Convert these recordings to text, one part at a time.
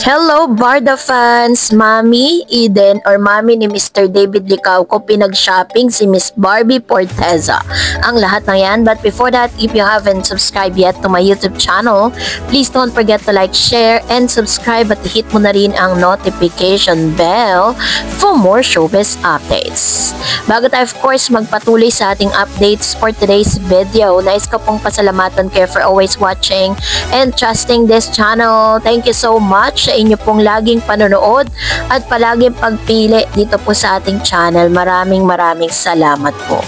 Hello Barda fans! Mami Eden or Mami ni Mr. David Licauco pinag-shopping si Miss Barbie Forteza. Ang lahat ng yan. But before that, if you haven't subscribed yet to my YouTube channel, please don't forget to like, share, and subscribe at hit mo na rin ang notification bell for more showbiz updates. Bago tayo of course magpatuloy sa ating updates for today's video, nais ko pong pasalamatan kayo for always watching and trusting this channel. Thank you so much sa inyo pong laging panonood at palaging pagpili dito po sa ating channel. Maraming salamat po.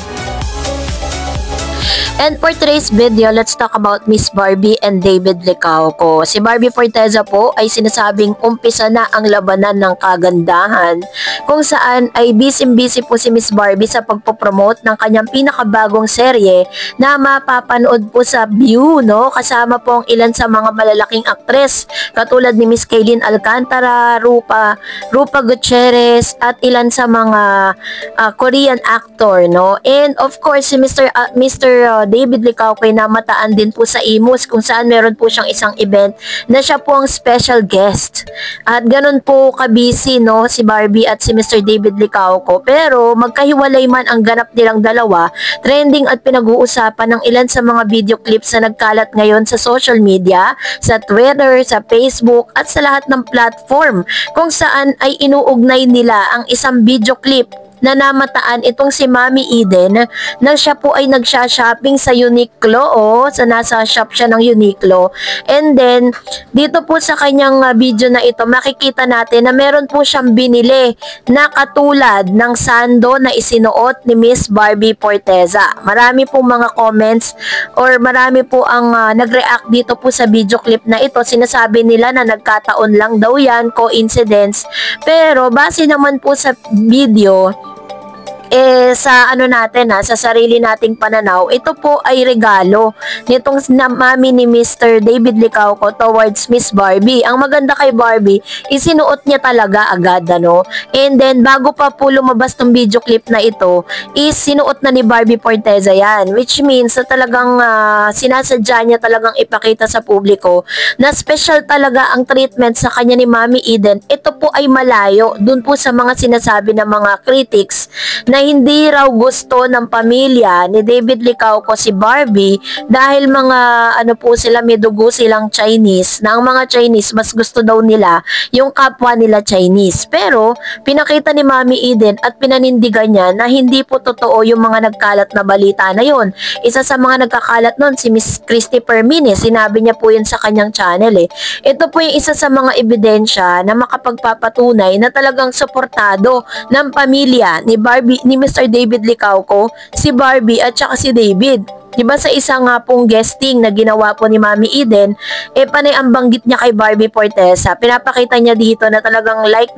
And for today's video, let's talk about Miss Barbie and David Licauco. Si Barbie Forteza po ay sinasabing umpisa na ang labanan ng kagandahan, kung saan ay busy po si Miss Barbie sa pagpopromote ng kanyang pinakabagong serye na mapapanood po sa View, no? Kasama po ang ilan sa mga malalaking aktres katulad ni Miss Kaylin Alcantara, Rupa Gutierrez at ilan sa mga Korean actor, no? And of course si Mr. David Licauco ay namataan din po sa Imus, kung saan meron po siyang isang event na siya po ang special guest. At ganun po kabisi, no, si Barbie at si Mr. David Licauco. Pero magkahiwalay man ang ganap nilang dalawa, trending at pinag-uusapan ng ilan sa mga video clips na nagkalat ngayon sa social media, sa Twitter, sa Facebook at sa lahat ng platform, kung saan ay inuugnay nila ang isang video clip na namataan itong si Mami Eden na siya po ay nagsha-shopping sa Uniqlo, sa nasa shop siya ng Uniqlo. And then dito po sa kanyang video na ito, makikita natin na meron po siyang binili na katulad ng sando na isinuot ni Miss Barbie Forteza. Marami pong mga comments or marami po ang nag-react dito po sa video clip na ito. Sinasabi nila na nagkataon lang daw yan, coincidence. Pero base naman po sa video, sa sa sarili nating pananaw, ito po ay regalo nitong mami ni Mr. David Licauco towards Miss Barbie. Ang maganda kay Barbie, isinuot niya talaga agad, ano? And then bago pa po lumabas tong video clip na ito, sinuot na ni Barbie Forteza yan, which means na talagang sinasadya niya talagang ipakita sa publiko na special talaga ang treatment sa kanya ni Mami Eden. Ito po ay malayo dun po sa mga sinasabi ng mga critics na hindi raw gusto ng pamilya ni David Licauco si Barbie dahil mga po sila, may dugo silang Chinese, na ang mga Chinese mas gusto daw nila yung kapwa nila Chinese. Pero pinakita ni Mami Eden at pinanindigan niya na hindi po totoo yung mga nagkalat na balita na yun. Isa sa mga nagkakalat nun si Miss Christy Permine, sinabi niya po yun sa kanyang channel. Ito po yung isa sa mga ebidensya na makapagpapatunay na talagang suportado ng pamilya ni Barbie, ni Mr. David Licauco, si Barbie at saka si David. Diba sa isang pong guesting na ginawa po ni Mami Eden, panay ang banggit niya kay Barbie Forteza. Pinapakita niya dito na talagang like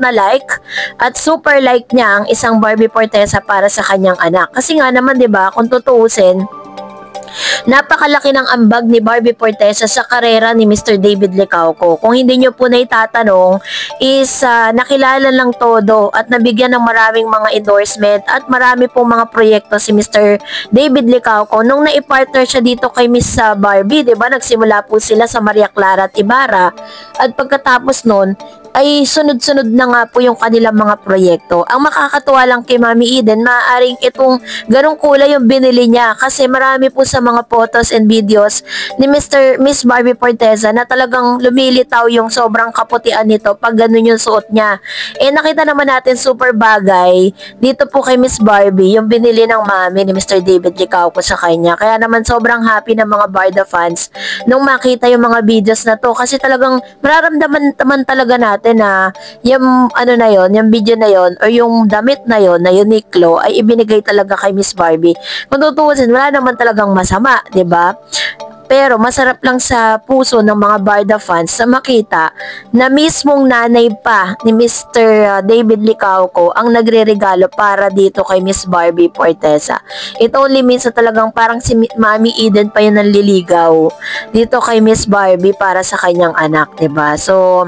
at super like niya ang isang Barbie Forteza para sa kanyang anak. Kasi nga naman, diba, kung tutuusin, napakalaki ng ambag ni Barbie Forteza sa karera ni Mr. David Licauco. Kung hindi nyo po na itatanong, nakilala lang todo at nabigyan ng maraming mga endorsement at marami pong mga proyekto si Mr. David Licauco nung naipartner siya dito kay Miss Barbie, diba? Nagsimula po sila sa Maria Clara at Ibarra at pagkatapos nun ay sunod-sunod na nga po yung kanilang mga proyekto. Ang makakatuwa lang kay Mami Eden, maaaring itong ganong kulay yung binili niya kasi marami po sa mga photos and videos ni Miss Barbie Forteza na talagang lumilitaw yung sobrang kaputian nito pag ganun yung suot niya. Nakita naman natin super bagay dito po kay Miss Barbie yung binili ng mami ni Mr. David Licauco sa kanya. Kaya naman sobrang happy ng mga Barda fans nung makita yung mga videos na to kasi talagang mararamdaman naman talaga natin na yung yung video na yon o yung damit na yon na Uniqlo ay ibinigay talaga kay Miss Barbie. Kung tutuusin, wala naman talagang masama, 'di ba? Pero masarap lang sa puso ng mga Barda fans sa makita na mismong nanay pa ni Mr. David Licauco ang nagre-regalo para dito kay Miss Barbie Forteza. It only means na talagang parang si Mami Eden pa yun ang liligaw dito kay Miss Barbie para sa kanyang anak, 'di ba? So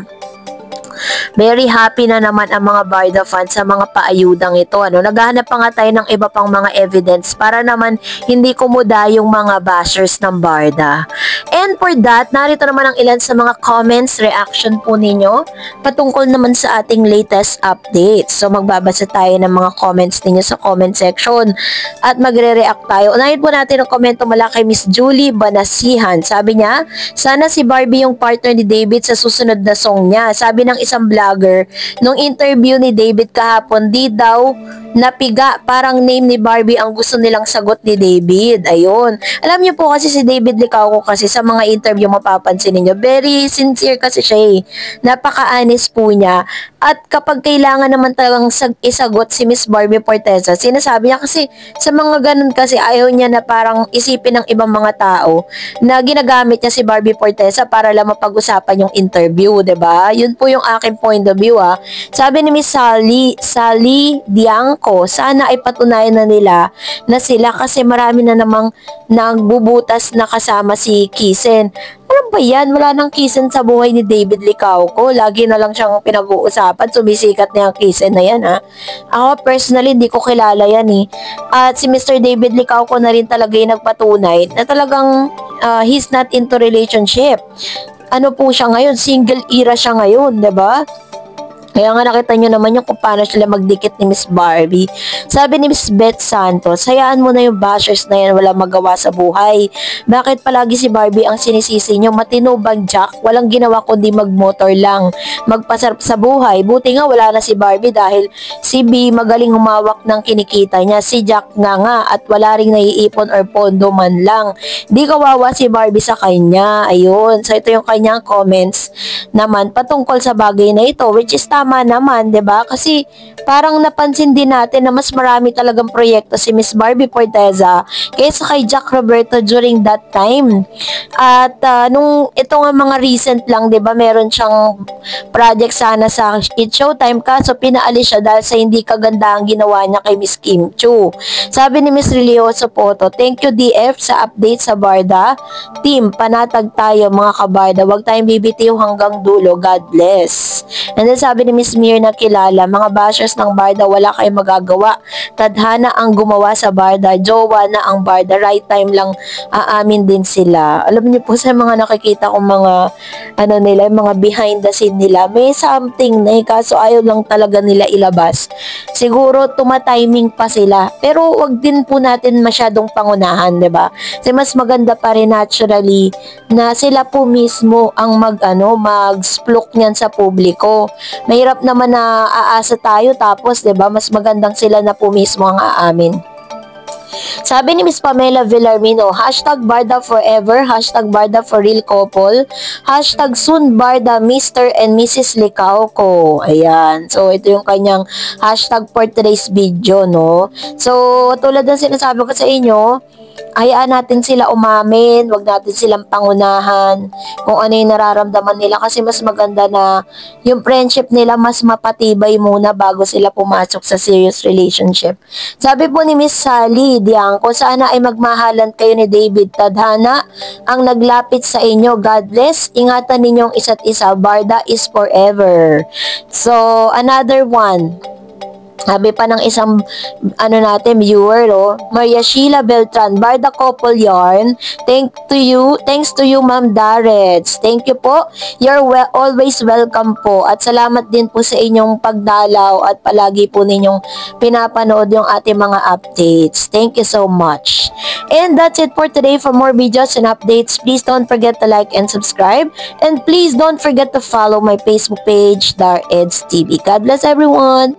very happy na naman ang mga Barda fans sa mga paayudang ito. Naghahanap pa nga tayo ng iba pang mga evidence para naman hindi kumuda yung mga bashers ng Barda. And for that, narito naman ang ilan sa mga comments, reaction po ninyo patungkol naman sa ating latest updates. So magbabasa tayo ng mga comments ninyo sa comment section at magre-react tayo. Unahin po natin ang komento mula kay Miss Julie Banasihan. Sabi niya, sana si Barbie yung partner ni David sa susunod na song niya. Sabi ng isang vlogger, nung interview ni David kahapon, di daw napiga, parang name ni Barbie ang gusto nilang sagot ni David. Ayun. Alam niyo po kasi si David Licauco kasi sa mga interview mapapansin niyo, very sincere kasi siya eh. Napaka-honest po niya. At kapag kailangan naman talagang isagot si Miss Barbie Forteza, sinasabi niya kasi sa mga ganun kasi ayaw niya na parang isipin ng ibang mga tao na ginagamit niya si Barbie Forteza para lang mapag-usapan yung interview, 'di ba? Yun po yung aking point of view ah. Sabi ni Miss Sally Diangco, sana ay patunayan na nila na sila kasi marami na namang nagbubutas na kasama si Kisen. Ano ba yan? Wala nang Kisen sa buhay ni David Licauco. Lagi na lang siyang pinag-uusapan. Sumisikat na yung Kisen na yan ha. Ako personally hindi ko kilala yan eh. At si Mr. David Licauco na rin talaga yung nagpatunay na talagang he's not into relationship. Ano po siya ngayon? Single era siya ngayon, 'di ba? Kaya nga nakita nyo naman yung kung paano sila magdikit ni Miss Barbie. Sabi ni Miss Beth Santos, hayaan mo na yung bashers na yan, wala magawa sa buhay. Bakit palagi si Barbie ang sinisisi nyo? Matino bang Jack? Walang ginawa kundi magmotor lang. Magpasarap sa buhay. Buti nga wala na si Barbie dahil si B magaling humawak ng kinikita niya. Si Jack nga at wala ring naiipon or pondo man lang. Di kawawa si Barbie sa kanya. Ayun. So ito yung kanyang comments naman patungkol sa bagay na ito, which is tama naman, 'di ba? Kasi parang napansin din natin na mas marami talagang proyekto si Miss Barbie Forteza kaysa kay Jack Roberto during that time. At nung ito nga mga recent lang, 'di ba, meron siyang project sana sa It's Showtime kaso pinaalis siya dahil sa hindi kagandahang ginawa niya kay Miss Kim Chu. Sabi ni Miss Relioso Poto, thank you DF sa update sa Barda. Team, panatag tayo mga kabarda. Huwag tayong bibitiw hanggang dulo. God bless. And then sabi ni Miss Mir na kilala, mga bashers ng Barda, wala kayong magagawa. Tadhana ang gumawa sa Barda, jowa na ang Barda, right time lang aamin din sila. Alam niyo po sa mga nakikita kong mga ano nila, mga behind the scene nila, may something na kaso ayaw lang talaga nila ilabas. Siguro tumatiming pa sila. Pero wag din po natin masyadong pangunahan, 'di ba? Kasi mas maganda pa rin naturally na sila po mismo ang mag-splok niyan sa publiko. Mahirap naman na aasa tayo tapos 'di ba mas magandang sila na po mismo ang aamin. Sabi ni Miss Pamela Villarmino, hashtag Barda forever, hashtag Barda for real couple, hashtag soon Barda Mr. and Mrs. Licauco. Ayan. So, ito yung kanyang hashtag for today's video, no? So, tulad ng sinasabi ko sa inyo, hayaan natin sila umamin, wag natin silang pangunahan kung ano yung nararamdaman nila kasi mas maganda na yung friendship nila mas mapatibay muna bago sila pumasok sa serious relationship. Sabi po ni Miss Sally Diangco, sana ay magmahalan kayo ni David. Tadhana ang naglapit sa inyo. God bless. Ingatan ninyong isa't isa. Barda is forever. So, another one. Sabi pa ng isang viewer, Maria Sheila Beltran, Barda couple yarn. Thanks to you, Ma'am Darets. Thank you po. You're always welcome po. At salamat din po sa inyong pagdalaw at palagi po ninyong pinapanood yung ating mga updates. Thank you so much. And that's it for today. For more videos and updates, please don't forget to like and subscribe. And please don't forget to follow my Facebook page, Dar Eds TV. God bless everyone.